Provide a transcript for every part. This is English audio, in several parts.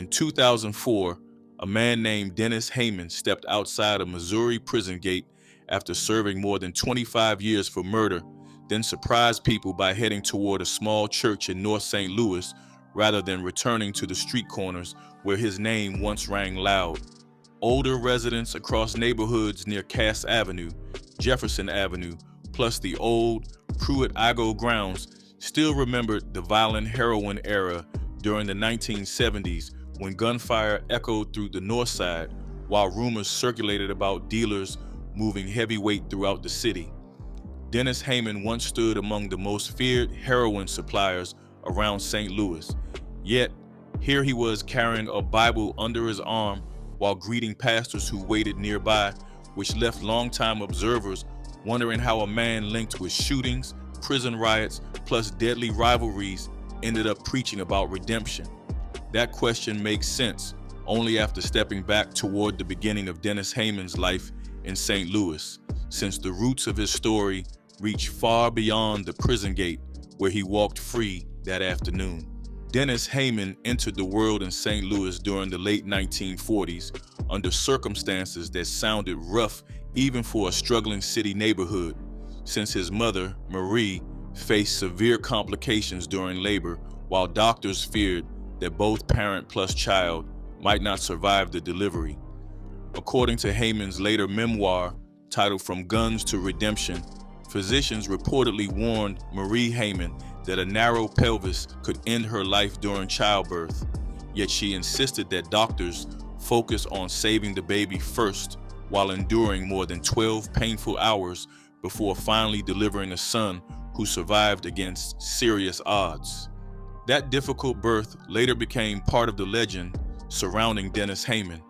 In 2004, a man named Dennis Haymon stepped outside a Missouri prison gate after serving more than 25 years for murder, then surprised people by heading toward a small church in North St. Louis rather than returning to the street corners where his name once rang loud. Older residents across neighborhoods near Cass Avenue, Jefferson Avenue, plus the old Pruitt-Igoe grounds still remembered the violent heroin era during the 1970s when gunfire echoed through the north side while rumors circulated about dealers moving heavyweight throughout the city. Dennis Haymon once stood among the most feared heroin suppliers around St. Louis. Yet, here he was carrying a Bible under his arm while greeting pastors who waited nearby, which left longtime observers wondering how a man linked with shootings, prison riots, plus deadly rivalries ended up preaching about redemption. That question makes sense only after stepping back toward the beginning of Dennis Haymon's life in St. Louis, since the roots of his story reach far beyond the prison gate where he walked free that afternoon. Dennis Haymon entered the world in St. Louis during the late 1940s under circumstances that sounded rough even for a struggling city neighborhood, since his mother, Marie, faced severe complications during labor, while doctors feared that both parent plus child might not survive the delivery. According to Haymon's later memoir, titled From Guns to Redemption, physicians reportedly warned Marie Haymon that a narrow pelvis could end her life during childbirth, yet she insisted that doctors focus on saving the baby first while enduring more than 12 painful hours before finally delivering a son who survived against serious odds. That difficult birth later became part of the legend surrounding Dennis Haymon,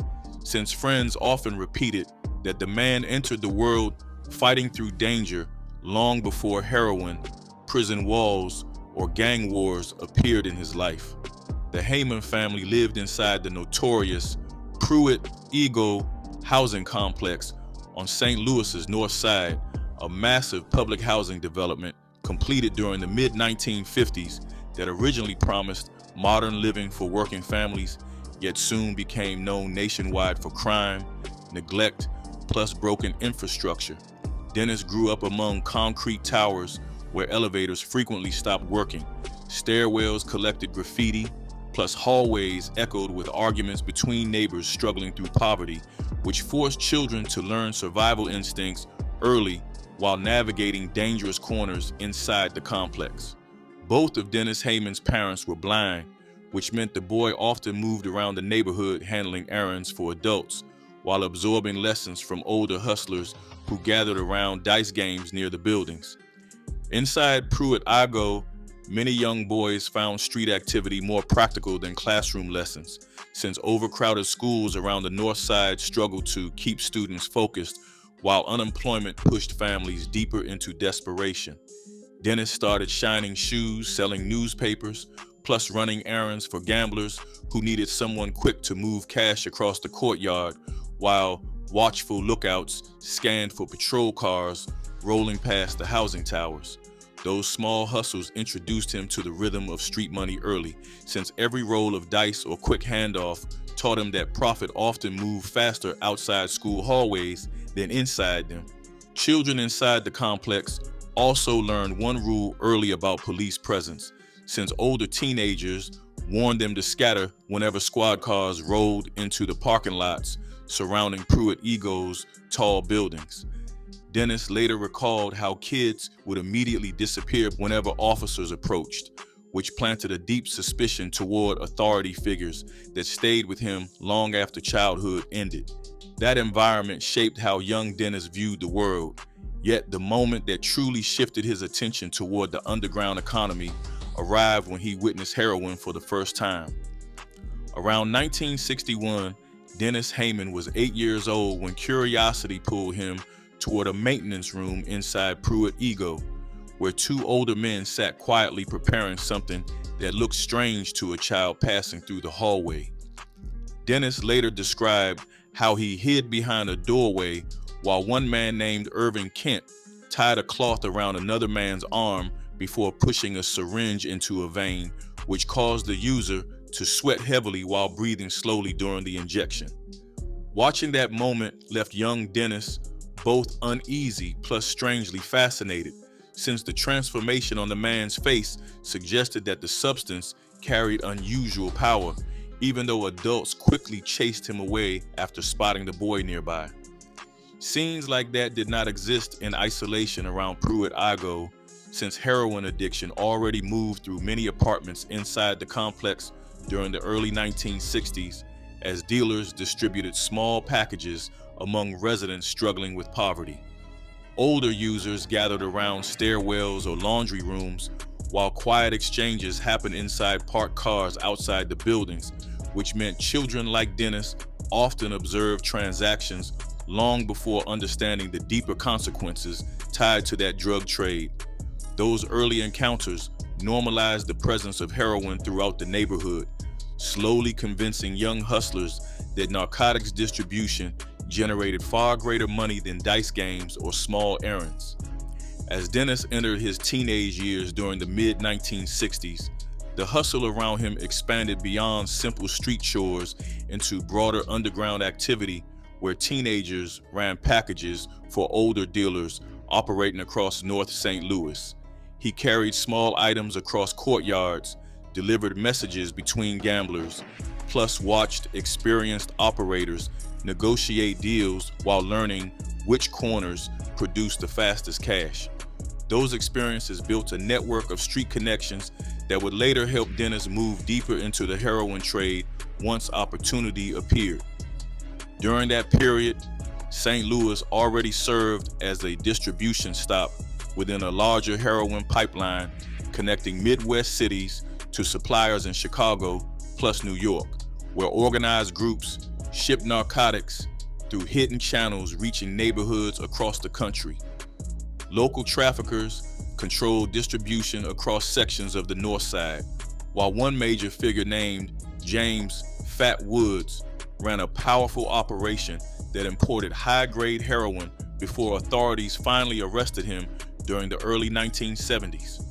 since friends often repeated that the man entered the world fighting through danger long before heroin, prison walls, or gang wars appeared in his life. The Haymon family lived inside the notorious Pruitt-Igoe housing complex on St. Louis's north side, a massive public housing development completed during the mid-1950s that originally promised modern living for working families, yet soon became known nationwide for crime, neglect, plus broken infrastructure. Dennis grew up among concrete towers where elevators frequently stopped working, stairwells collected graffiti, plus hallways echoed with arguments between neighbors struggling through poverty, which forced children to learn survival instincts early while navigating dangerous corners inside the complex. Both of Dennis Haymon's parents were blind, which meant the boy often moved around the neighborhood handling errands for adults while absorbing lessons from older hustlers who gathered around dice games near the buildings. Inside Pruitt-Igoe, many young boys found street activity more practical than classroom lessons, since overcrowded schools around the north side struggled to keep students focused while unemployment pushed families deeper into desperation. Dennis started shining shoes, selling newspapers, plus running errands for gamblers who needed someone quick to move cash across the courtyard, while watchful lookouts scanned for patrol cars rolling past the housing towers. Those small hustles introduced him to the rhythm of street money early, since every roll of dice or quick handoff taught him that profit often moved faster outside school hallways than inside them. Children inside the complex also learned one rule early about police presence, since older teenagers warned them to scatter whenever squad cars rolled into the parking lots surrounding Pruitt-Igoe's tall buildings. Dennis later recalled how kids would immediately disappear whenever officers approached, which planted a deep suspicion toward authority figures that stayed with him long after childhood ended. That environment shaped how young Dennis viewed the world, yet the moment that truly shifted his attention toward the underground economy arrived when he witnessed heroin for the first time. Around 1961, Dennis Haymon was 8 years old when curiosity pulled him toward a maintenance room inside Pruitt-Igoe, where two older men sat quietly preparing something that looked strange to a child passing through the hallway. Dennis later described how he hid behind a doorway while one man named Irvin Kent tied a cloth around another man's arm before pushing a syringe into a vein, which caused the user to sweat heavily while breathing slowly during the injection. Watching that moment left young Dennis both uneasy plus strangely fascinated, since the transformation on the man's face suggested that the substance carried unusual power, even though adults quickly chased him away after spotting the boy nearby. Scenes like that did not exist in isolation around Pruitt-Igoe, since heroin addiction already moved through many apartments inside the complex during the early 1960s as dealers distributed small packages among residents struggling with poverty. Older users gathered around stairwells or laundry rooms, while quiet exchanges happened inside parked cars outside the buildings, which meant children like Dennis often observed transactions long before understanding the deeper consequences tied to that drug trade. Those early encounters normalized the presence of heroin throughout the neighborhood, slowly convincing young hustlers that narcotics distribution generated far greater money than dice games or small errands. As Dennis entered his teenage years during the mid-1960s, the hustle around him expanded beyond simple street chores into broader underground activity where teenagers ran packages for older dealers operating across North St. Louis. He carried small items across courtyards, delivered messages between gamblers, plus watched experienced operators negotiate deals while learning which corners produced the fastest cash. Those experiences built a network of street connections that would later help Dennis move deeper into the heroin trade once opportunity appeared. During that period, St. Louis already served as a distribution stop within a larger heroin pipeline connecting Midwest cities to suppliers in Chicago plus New York, where organized groups shipped narcotics through hidden channels reaching neighborhoods across the country. Local traffickers controlled distribution across sections of the North Side, while one major figure named James "Fat" Woods ran a powerful operation that imported high-grade heroin before authorities finally arrested him during the early 1970s.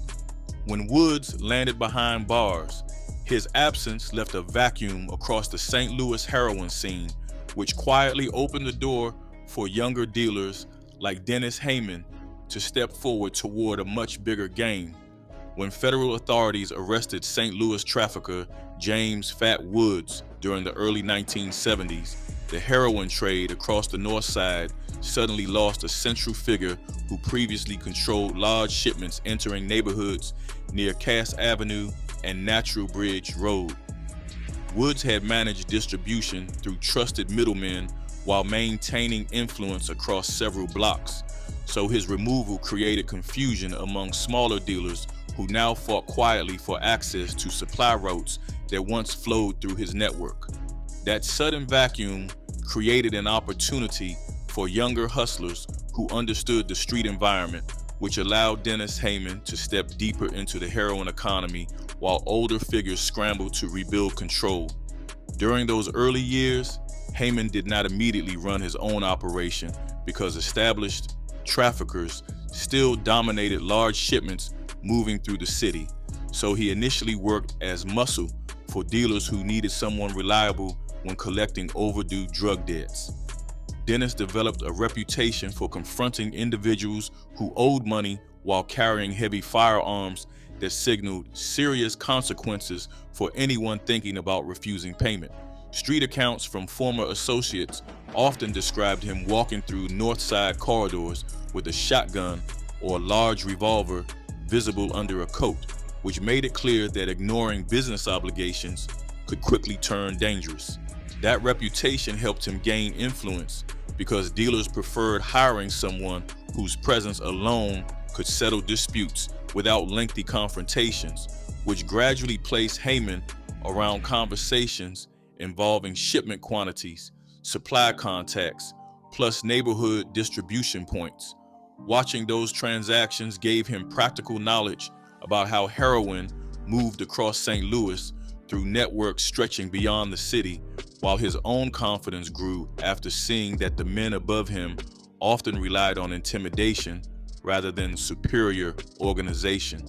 When Woods landed behind bars, his absence left a vacuum across the St. Louis heroin scene, which quietly opened the door for younger dealers like Dennis Haymon to step forward toward a much bigger game. When federal authorities arrested St. Louis trafficker James "Fat" Woods during the early 1970s, the heroin trade across the North Side suddenly lost a central figure who previously controlled large shipments entering neighborhoods near Cass Avenue and Natural Bridge Road. Woods had managed distribution through trusted middlemen while maintaining influence across several blocks, so his removal created confusion among smaller dealers who now fought quietly for access to supply routes that once flowed through his network. That sudden vacuum created an opportunity for younger hustlers who understood the street environment, which allowed Dennis Haymon to step deeper into the heroin economy while older figures scrambled to rebuild control. During those early years, Haymon did not immediately run his own operation because established traffickers still dominated large shipments moving through the city, so he initially worked as muscle for dealers who needed someone reliable when collecting overdue drug debts. Dennis developed a reputation for confronting individuals who owed money while carrying heavy firearms that signaled serious consequences for anyone thinking about refusing payment. Street accounts from former associates often described him walking through North Side corridors with a shotgun or a large revolver visible under a coat, which made it clear that ignoring business obligations could quickly turn dangerous. That reputation helped him gain influence because dealers preferred hiring someone whose presence alone could settle disputes without lengthy confrontations, which gradually placed Haymon around conversations involving shipment quantities, supply contacts, plus neighborhood distribution points. Watching those transactions gave him practical knowledge about how heroin moved across St. Louis through networks stretching beyond the city, while his own confidence grew after seeing that the men above him often relied on intimidation rather than superior organization.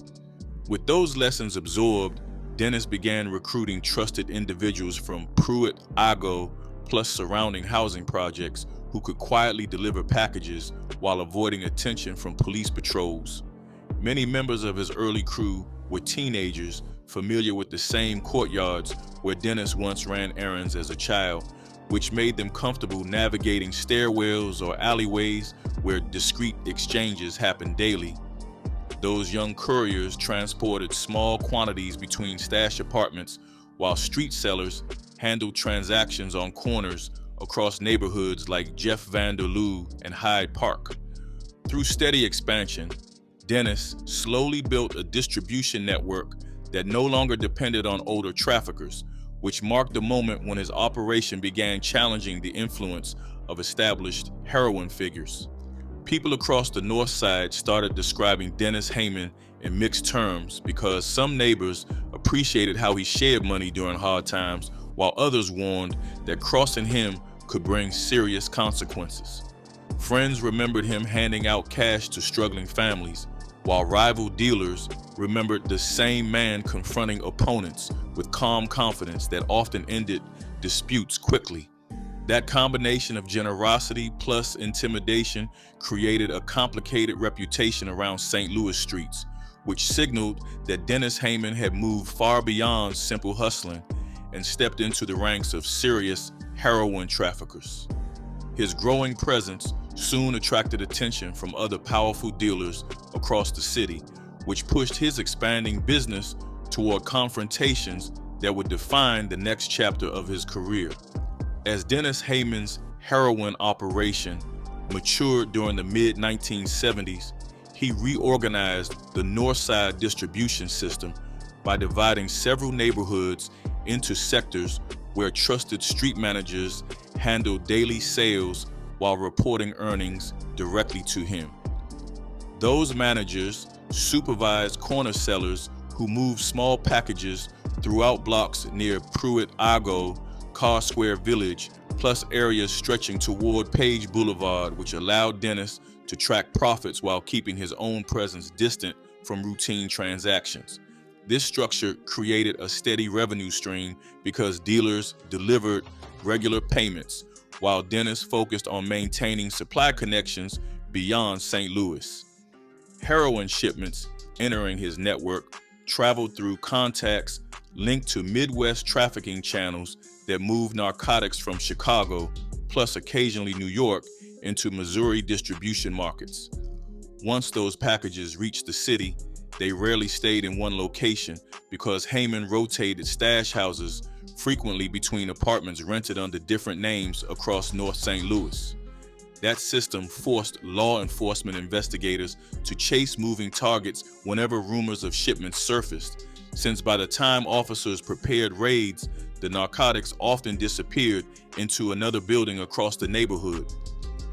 With those lessons absorbed, Dennis began recruiting trusted individuals from Pruitt-Igoe plus surrounding housing projects who could quietly deliver packages while avoiding attention from police patrols. Many members of his early crew were teenagers familiar with the same courtyards where Dennis once ran errands as a child, which made them comfortable navigating stairwells or alleyways where discreet exchanges happened daily. Those young couriers transported small quantities between stash apartments, while street sellers handled transactions on corners across neighborhoods like Jeff Vanderloo and Hyde Park. Through steady expansion, Dennis slowly built a distribution network that no longer depended on older traffickers, which marked the moment when his operation began challenging the influence of established heroin figures. People across the North Side started describing Dennis Haymon in mixed terms because some neighbors appreciated how he shared money during hard times, while others warned that crossing him could bring serious consequences. Friends remembered him handing out cash to struggling families, while rival dealers remembered the same man confronting opponents with calm confidence that often ended disputes quickly. That combination of generosity plus intimidation created a complicated reputation around St. Louis streets, which signaled that Dennis Haymon had moved far beyond simple hustling and stepped into the ranks of serious heroin traffickers. His growing presence soon attracted attention from other powerful dealers across the city, which pushed his expanding business toward confrontations that would define the next chapter of his career. As Dennis Haymon's heroin operation matured during the mid-1970s, he reorganized the North Side distribution system by dividing several neighborhoods into sectors where trusted street managers handled daily sales while reporting earnings directly to him. Those managers supervised corner sellers who moved small packages throughout blocks near Pruitt-Igoe, Car Square Village, plus areas stretching toward Page Boulevard, which allowed Dennis to track profits while keeping his own presence distant from routine transactions. This structure created a steady revenue stream because dealers delivered regular payments, while Dennis focused on maintaining supply connections beyond St. Louis. Heroin shipments entering his network traveled through contacts linked to Midwest trafficking channels that moved narcotics from Chicago, plus occasionally New York, into Missouri distribution markets. Once those packages reached the city, they rarely stayed in one location because Haymon rotated stash houses frequently between apartments rented under different names across North St. Louis. That system forced law enforcement investigators to chase moving targets whenever rumors of shipments surfaced, since by the time officers prepared raids, the narcotics often disappeared into another building across the neighborhood.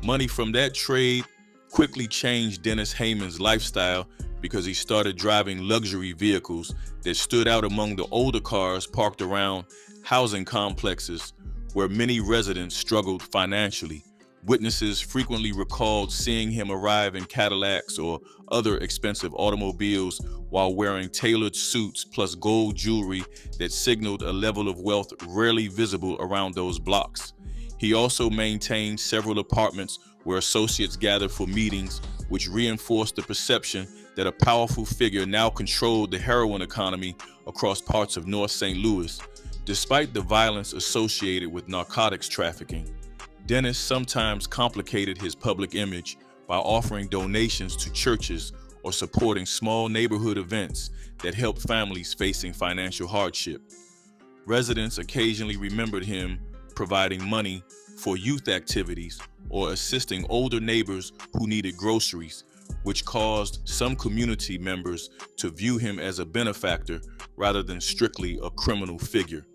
Money from that trade quickly changed Dennis Haymon's lifestyle because he started driving luxury vehicles that stood out among the older cars parked around housing complexes where many residents struggled financially. Witnesses frequently recalled seeing him arrive in Cadillacs or other expensive automobiles while wearing tailored suits plus gold jewelry that signaled a level of wealth rarely visible around those blocks. He also maintained several apartments where associates gathered for meetings, which reinforced the perception that a powerful figure now controlled the heroin economy across parts of North St. Louis. Despite the violence associated with narcotics trafficking, Dennis sometimes complicated his public image by offering donations to churches or supporting small neighborhood events that helped families facing financial hardship. Residents occasionally remembered him providing money for youth activities or assisting older neighbors who needed groceries, which caused some community members to view him as a benefactor rather than strictly a criminal figure.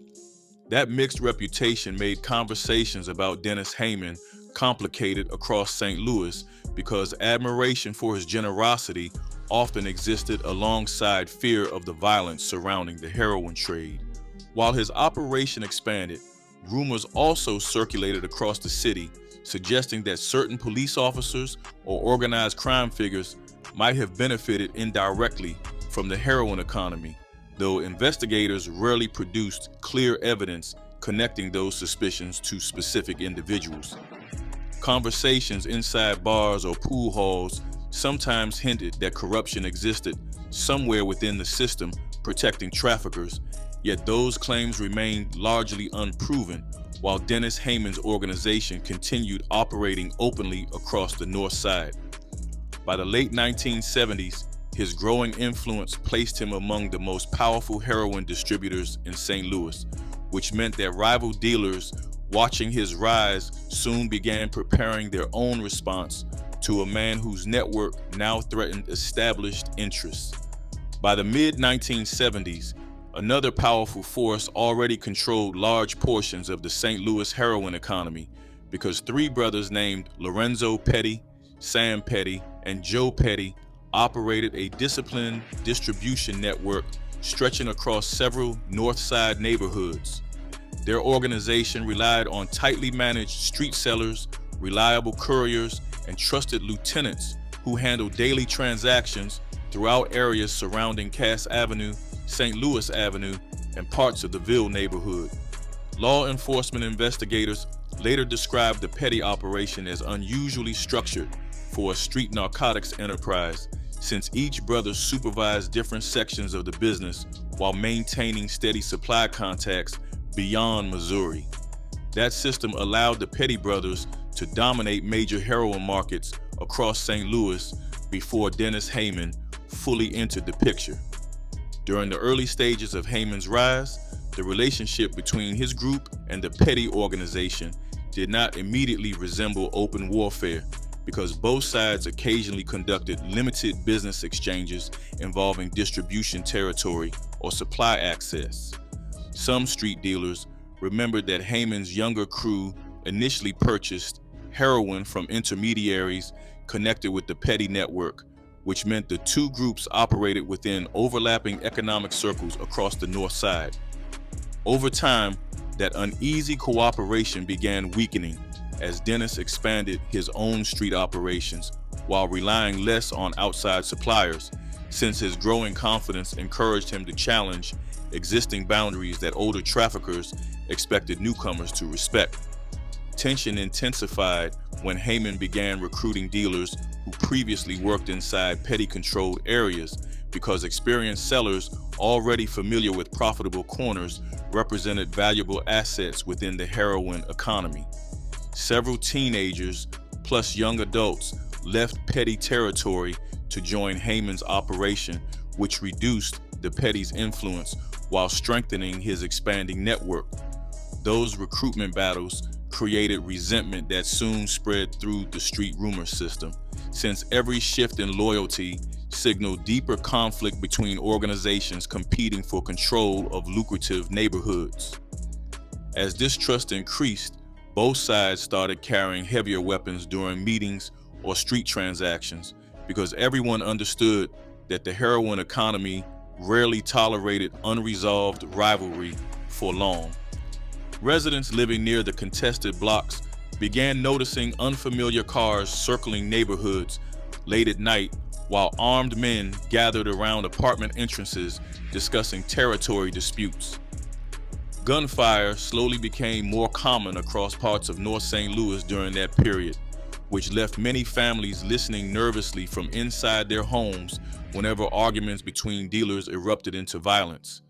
That mixed reputation made conversations about Dennis Haymon complicated across St. Louis because admiration for his generosity often existed alongside fear of the violence surrounding the heroin trade. While his operation expanded, rumors also circulated across the city, suggesting that certain police officers or organized crime figures might have benefited indirectly from the heroin economy. though investigators rarely produced clear evidence connecting those suspicions to specific individuals. Conversations inside bars or pool halls sometimes hinted that corruption existed somewhere within the system protecting traffickers, yet those claims remained largely unproven, while Dennis Haymon's organization continued operating openly across the North Side. By the late 1970s, his growing influence placed him among the most powerful heroin distributors in St. Louis, which meant that rival dealers watching his rise soon began preparing their own response to a man whose network now threatened established interests. By the mid-1970s, another powerful force already controlled large portions of the St. Louis heroin economy because three brothers named Lorenzo Petty, Sam Petty, and Joe Petty operated a disciplined distribution network stretching across several North Side neighborhoods. Their organization relied on tightly managed street sellers, reliable couriers, and trusted lieutenants who handled daily transactions throughout areas surrounding Cass Avenue, St. Louis Avenue, and parts of the Ville neighborhood. Law enforcement investigators later described the Petty operation as unusually structured for a street narcotics enterprise, since each brother supervised different sections of the business while maintaining steady supply contacts beyond Missouri. That system allowed the Petty brothers to dominate major heroin markets across St. Louis before Dennis Haymon fully entered the picture. During the early stages of Haymon's rise, the relationship between his group and the Petty organization did not immediately resemble open warfare because both sides occasionally conducted limited business exchanges involving distribution territory or supply access. Some street dealers remembered that Haymon's younger crew initially purchased heroin from intermediaries connected with the Petty network, which meant the two groups operated within overlapping economic circles across the North Side. Over time, that uneasy cooperation began weakening as Dennis expanded his own street operations while relying less on outside suppliers, since his growing confidence encouraged him to challenge existing boundaries that older traffickers expected newcomers to respect. Tension intensified when Haymon began recruiting dealers who previously worked inside Petty-controlled areas because experienced sellers already familiar with profitable corners represented valuable assets within the heroin economy. Several teenagers, plus young adults, left Petty territory to join Haymon's operation, which reduced the Petty's influence while strengthening his expanding network. Those recruitment battles created resentment that soon spread through the street rumor system, since every shift in loyalty signaled deeper conflict between organizations competing for control of lucrative neighborhoods. As distrust increased, both sides started carrying heavier weapons during meetings or street transactions because everyone understood that the heroin economy rarely tolerated unresolved rivalry for long. Residents living near the contested blocks began noticing unfamiliar cars circling neighborhoods late at night while armed men gathered around apartment entrances discussing territory disputes. Gunfire slowly became more common across parts of North St. Louis during that period, which left many families listening nervously from inside their homes whenever arguments between dealers erupted into violence.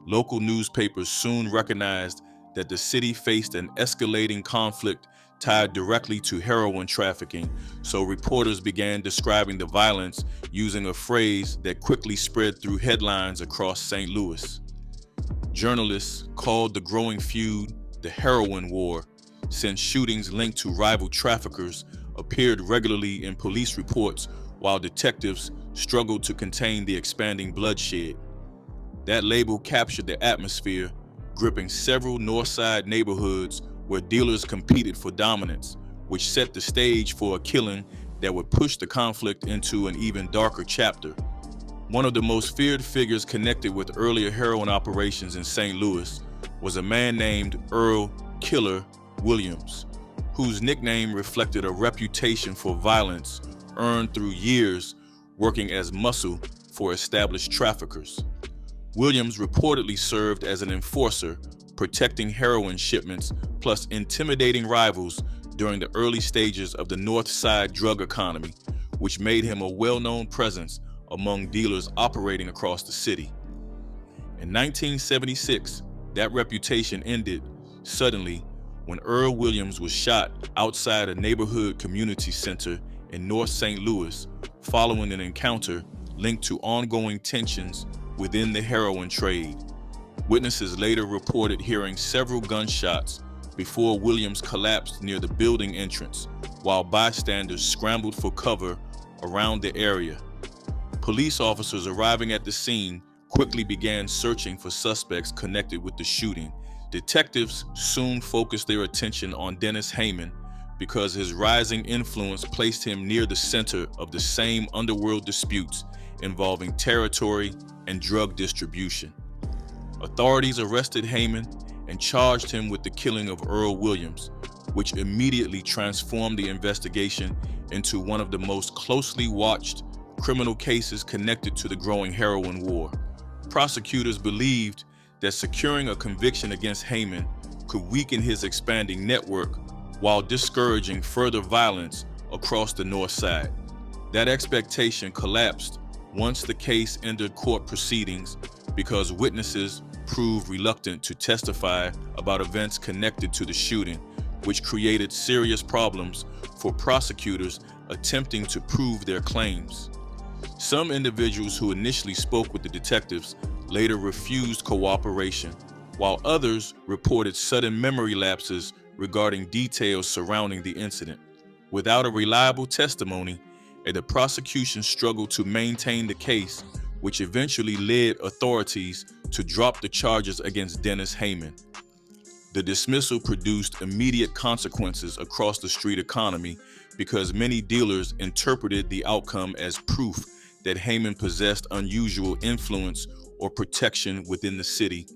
Local newspapers soon recognized that the city faced an escalating conflict tied directly to heroin trafficking, so reporters began describing the violence using a phrase that quickly spread through headlines across St. Louis. Journalists called the growing feud the Heroin War, since shootings linked to rival traffickers appeared regularly in police reports while detectives struggled to contain the expanding bloodshed. That label captured the atmosphere, gripping several North Side neighborhoods where dealers competed for dominance, which set the stage for a killing that would push the conflict into an even darker chapter. One of the most feared figures connected with earlier heroin operations in St. Louis was a man named Earl "Killer" Williams, whose nickname reflected a reputation for violence earned through years working as muscle for established traffickers. Williams reportedly served as an enforcer, protecting heroin shipments plus intimidating rivals during the early stages of the North Side drug economy, which made him a well-known presence among dealers operating across the city. In 1976, that reputation ended suddenly when Earl Williams was shot outside a neighborhood community center in North St. Louis following an encounter linked to ongoing tensions within the heroin trade. Witnesses later reported hearing several gunshots before Williams collapsed near the building entrance, while bystanders scrambled for cover around the area. Police officers arriving at the scene quickly began searching for suspects connected with the shooting. Detectives soon focused their attention on Dennis Haymon because his rising influence placed him near the center of the same underworld disputes involving territory and drug distribution. Authorities arrested Haymon and charged him with the killing of Earl Williams, which immediately transformed the investigation into one of the most closely watched criminal cases connected to the growing heroin war. Prosecutors believed that securing a conviction against Haymon could weaken his expanding network while discouraging further violence across the North Side. That expectation collapsed once the case entered court proceedings because witnesses proved reluctant to testify about events connected to the shooting, which created serious problems for prosecutors attempting to prove their claims. Some individuals who initially spoke with the detectives later refused cooperation, while others reported sudden memory lapses regarding details surrounding the incident. Without a reliable testimony, the prosecution struggled to maintain the case, which eventually led authorities to drop the charges against Dennis Haymon. The dismissal produced immediate consequences across the street economy because many dealers interpreted the outcome as proof that Haymon possessed unusual influence or protection within the city.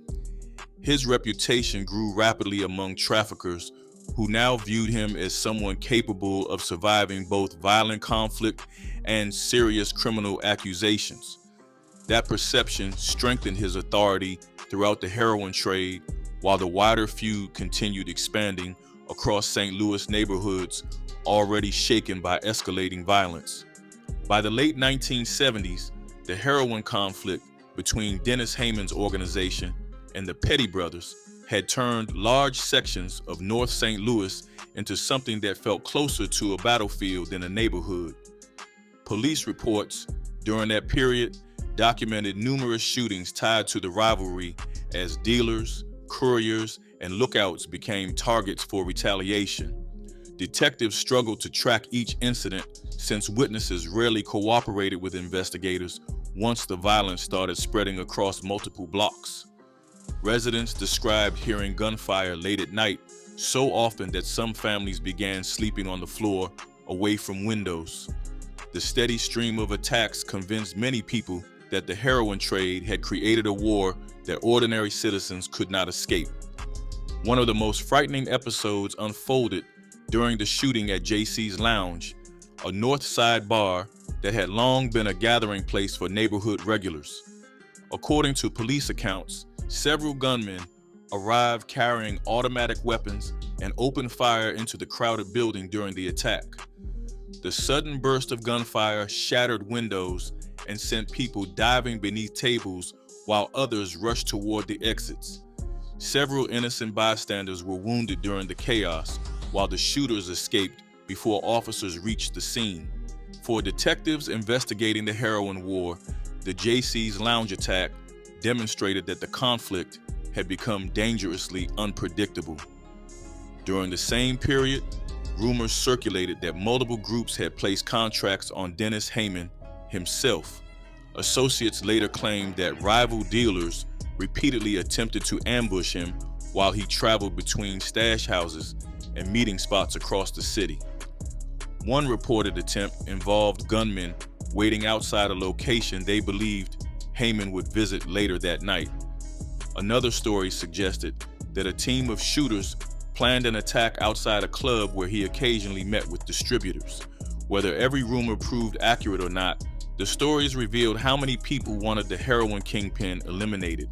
His reputation grew rapidly among traffickers who now viewed him as someone capable of surviving both violent conflict and serious criminal accusations. That perception strengthened his authority throughout the heroin trade, while the wider feud continued expanding across St. Louis neighborhoods already shaken by escalating violence. By the late 1970s, the heroin conflict between Dennis Haymon's organization and the Petty brothers had turned large sections of North St. Louis into something that felt closer to a battlefield than a neighborhood. Police reports during that period documented numerous shootings tied to the rivalry as dealers, couriers, and lookouts became targets for retaliation. Detectives struggled to track each incident since witnesses rarely cooperated with investigators once the violence started spreading across multiple blocks. Residents described hearing gunfire late at night so often that some families began sleeping on the floor away from windows. The steady stream of attacks convinced many people that the heroin trade had created a war that ordinary citizens could not escape. One of the most frightening episodes unfolded during the shooting at JC's Lounge, a North Side bar that had long been a gathering place for neighborhood regulars. According to police accounts, several gunmen arrived carrying automatic weapons and opened fire into the crowded building during the attack. The sudden burst of gunfire shattered windows and sent people diving beneath tables while others rushed toward the exits. Several innocent bystanders were wounded during the chaos, while the shooters escaped before officers reached the scene. For detectives investigating the heroin war, the JC's Lounge attack demonstrated that the conflict had become dangerously unpredictable. During the same period, rumors circulated that multiple groups had placed contracts on Dennis Haymon himself. Associates later claimed that rival dealers repeatedly attempted to ambush him while he traveled between stash houses and meeting spots across the city. One reported attempt involved gunmen waiting outside a location they believed Haymon would visit later that night. Another story suggested that a team of shooters planned an attack outside a club where he occasionally met with distributors, Whether every rumor proved accurate or not, the stories revealed how many people wanted the heroin kingpin eliminated.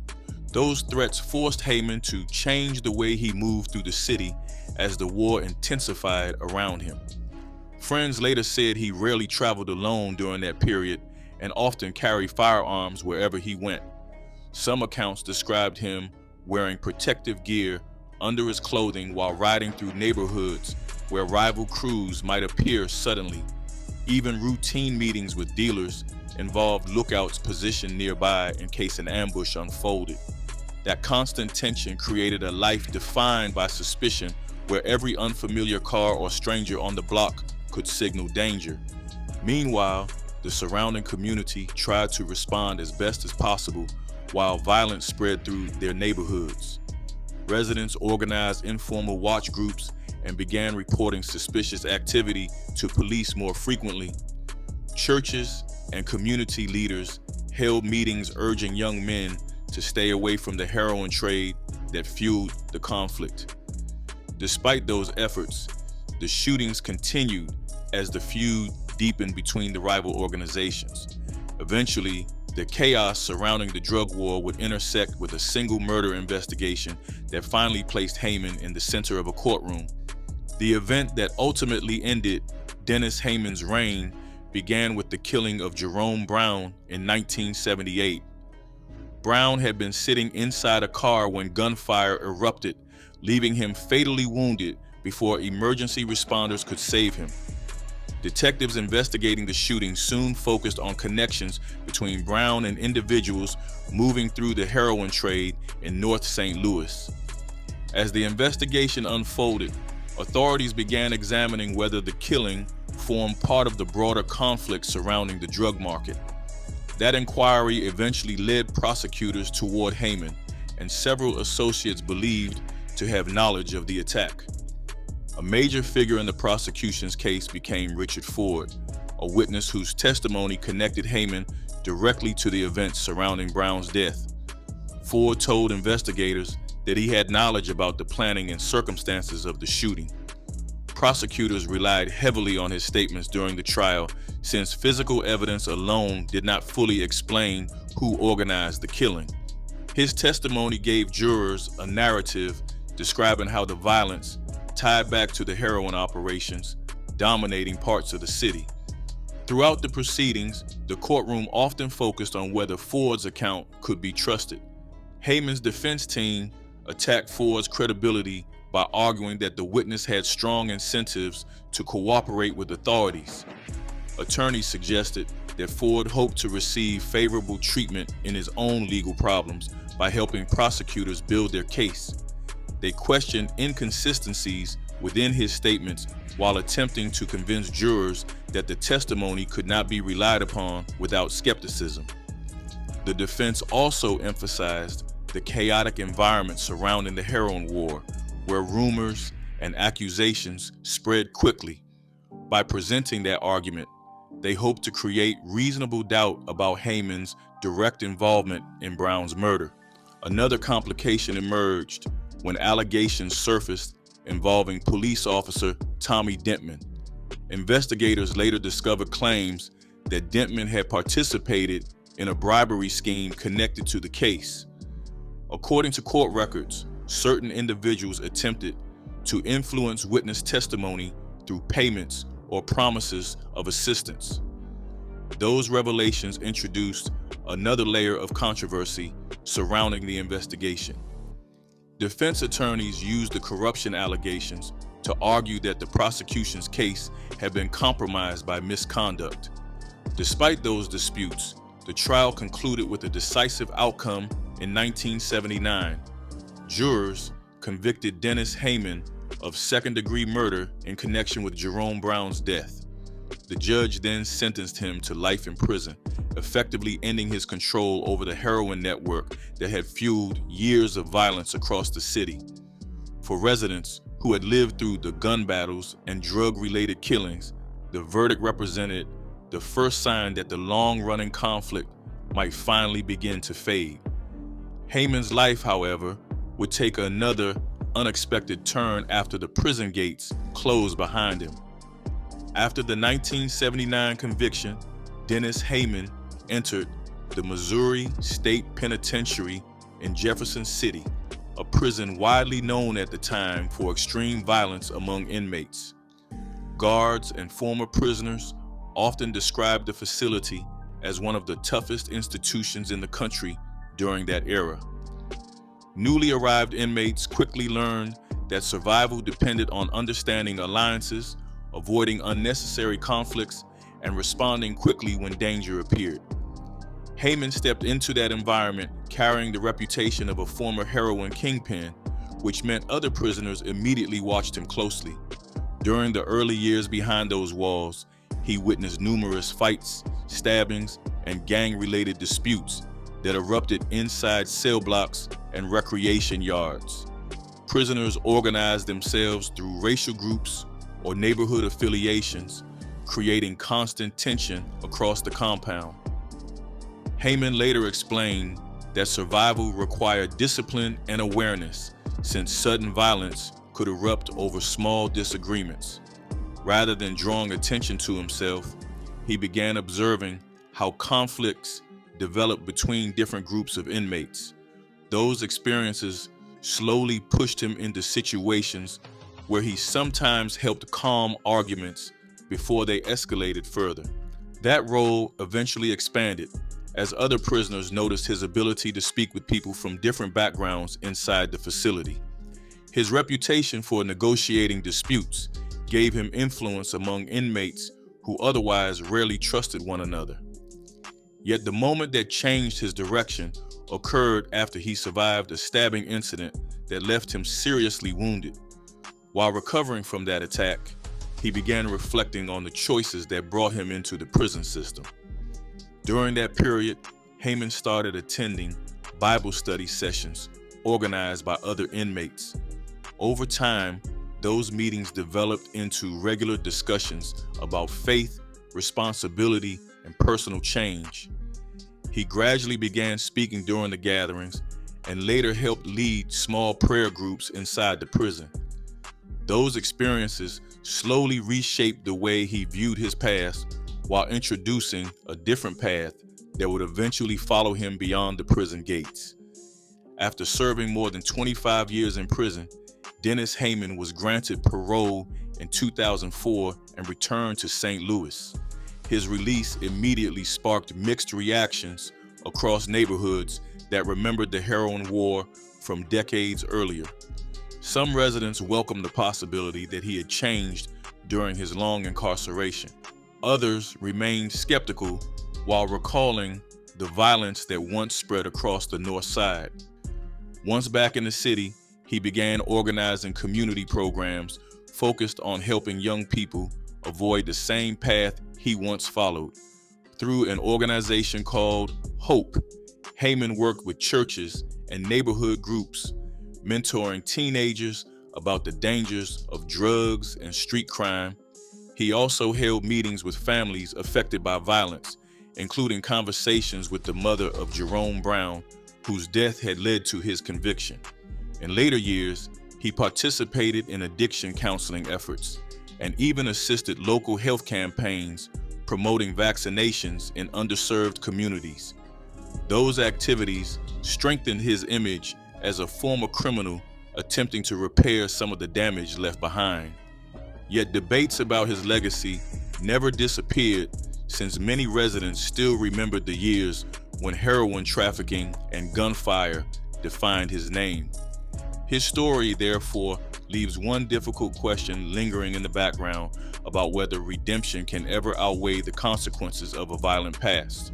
Those threats forced Haymon to change the way he moved through the city as the war intensified around him. Friends later said he rarely traveled alone during that period and often carried firearms wherever he went. Some accounts described him wearing protective gear under his clothing while riding through neighborhoods where rival crews might appear suddenly. Even routine meetings with dealers involved lookouts positioned nearby in case an ambush unfolded. That constant tension created a life defined by suspicion, where every unfamiliar car or stranger on the block could signal danger. Meanwhile, the surrounding community tried to respond as best as possible while violence spread through their neighborhoods. Residents organized informal watch groups and began reporting suspicious activity to police more frequently. Churches and community leaders held meetings urging young men to stay away from the heroin trade that fueled the conflict. Despite those efforts, the shootings continued as the feud deepened between the rival organizations. Eventually, the chaos surrounding the drug war would intersect with a single murder investigation that finally placed Haymon in the center of a courtroom. The event that ultimately ended Dennis Haymon's reign began with the killing of Jerome Brown in 1978. Brown had been sitting inside a car when gunfire erupted, leaving him fatally wounded before emergency responders could save him. Detectives investigating the shooting soon focused on connections between Brown and individuals moving through the heroin trade in North St. Louis. As the investigation unfolded, authorities began examining whether the killing formed part of the broader conflict surrounding the drug market. That inquiry eventually led prosecutors toward Haymon, and several associates believed to have knowledge of the attack. A major figure in the prosecution's case became Richard Ford, a witness whose testimony connected Haymon directly to the events surrounding Brown's death. Ford told investigators that he had knowledge about the planning and circumstances of the shooting. Prosecutors relied heavily on his statements during the trial, since physical evidence alone did not fully explain who organized the killing. His testimony gave jurors a narrative describing how the violence tied back to the heroin operations dominating parts of the city. Throughout the proceedings, the courtroom often focused on whether Ford's account could be trusted. Haymon's defense team attacked Ford's credibility by arguing that the witness had strong incentives to cooperate with authorities. Attorneys suggested that Ford hoped to receive favorable treatment in his own legal problems by helping prosecutors build their case. They questioned inconsistencies within his statements while attempting to convince jurors that the testimony could not be relied upon without skepticism. The defense also emphasized the chaotic environment surrounding the heroin war, where rumors and accusations spread quickly. By presenting that argument, they hoped to create reasonable doubt about Haymon's direct involvement in Brown's murder. Another complication emerged when allegations surfaced involving police officer Tommy Dentman. Investigators later discovered claims that Dentman had participated in a bribery scheme connected to the case. According to court records, certain individuals attempted to influence witness testimony through payments or promises of assistance. Those revelations introduced another layer of controversy surrounding the investigation. Defense attorneys used the corruption allegations to argue that the prosecution's case had been compromised by misconduct. Despite those disputes, the trial concluded with a decisive outcome in 1979. Jurors convicted Dennis Haymon of second-degree murder in connection with Jerome Brown's death. The judge then sentenced him to life in prison, effectively ending his control over the heroin network that had fueled years of violence across the city. For residents who had lived through the gun battles and drug-related killings, the verdict represented the first sign that the long-running conflict might finally begin to fade. Haymon's life, however, would take another unexpected turn after the prison gates closed behind him. After the 1979 conviction, Dennis Haymon entered the Missouri State Penitentiary in Jefferson City, a prison widely known at the time for extreme violence among inmates. Guards and former prisoners often described the facility as one of the toughest institutions in the country during that era. Newly arrived inmates quickly learned that survival depended on understanding alliances, avoiding unnecessary conflicts, and responding quickly when danger appeared. Haymon stepped into that environment carrying the reputation of a former heroin kingpin, which meant other prisoners immediately watched him closely. During the early years behind those walls, he witnessed numerous fights, stabbings, and gang-related disputes that erupted inside cell blocks and recreation yards. Prisoners organized themselves through racial groups or neighborhood affiliations, creating constant tension across the compound. Haymon later explained that survival required discipline and awareness, since sudden violence could erupt over small disagreements. Rather than drawing attention to himself, he began observing how conflicts developed between different groups of inmates. Those experiences slowly pushed him into situations where he sometimes helped calm arguments before they escalated further. That role eventually expanded as other prisoners noticed his ability to speak with people from different backgrounds inside the facility. His reputation for negotiating disputes gave him influence among inmates who otherwise rarely trusted one another. Yet the moment that changed his direction occurred after he survived a stabbing incident that left him seriously wounded. While recovering from that attack, he began reflecting on the choices that brought him into the prison system. During that period, Haymon started attending Bible study sessions organized by other inmates. Over time, those meetings developed into regular discussions about faith, responsibility, and personal change. He gradually began speaking during the gatherings and later helped lead small prayer groups inside the prison. Those experiences slowly reshaped the way he viewed his past while introducing a different path that would eventually follow him beyond the prison gates. After serving more than 25 years in prison, Dennis Haymon was granted parole in 2004 and returned to St. Louis. His release immediately sparked mixed reactions across neighborhoods that remembered the heroin war from decades earlier. Some residents welcomed the possibility that he had changed during his long incarceration. Others remained skeptical while recalling the violence that once spread across the North Side. Once back in the city, he began organizing community programs focused on helping young people avoid the same path he once followed. Through an organization called HOPE, Haymon worked with churches and neighborhood groups, mentoring teenagers about the dangers of drugs and street crime. He also held meetings with families affected by violence, including conversations with the mother of Jerome Brown, whose death had led to his conviction. In later years, he participated in addiction counseling efforts and even assisted local health campaigns promoting vaccinations in underserved communities. Those activities strengthened his image as a former criminal attempting to repair some of the damage left behind. Yet debates about his legacy never disappeared, since many residents still remembered the years when heroin trafficking and gunfire defined his name. His story, therefore, leaves one difficult question lingering in the background about whether redemption can ever outweigh the consequences of a violent past.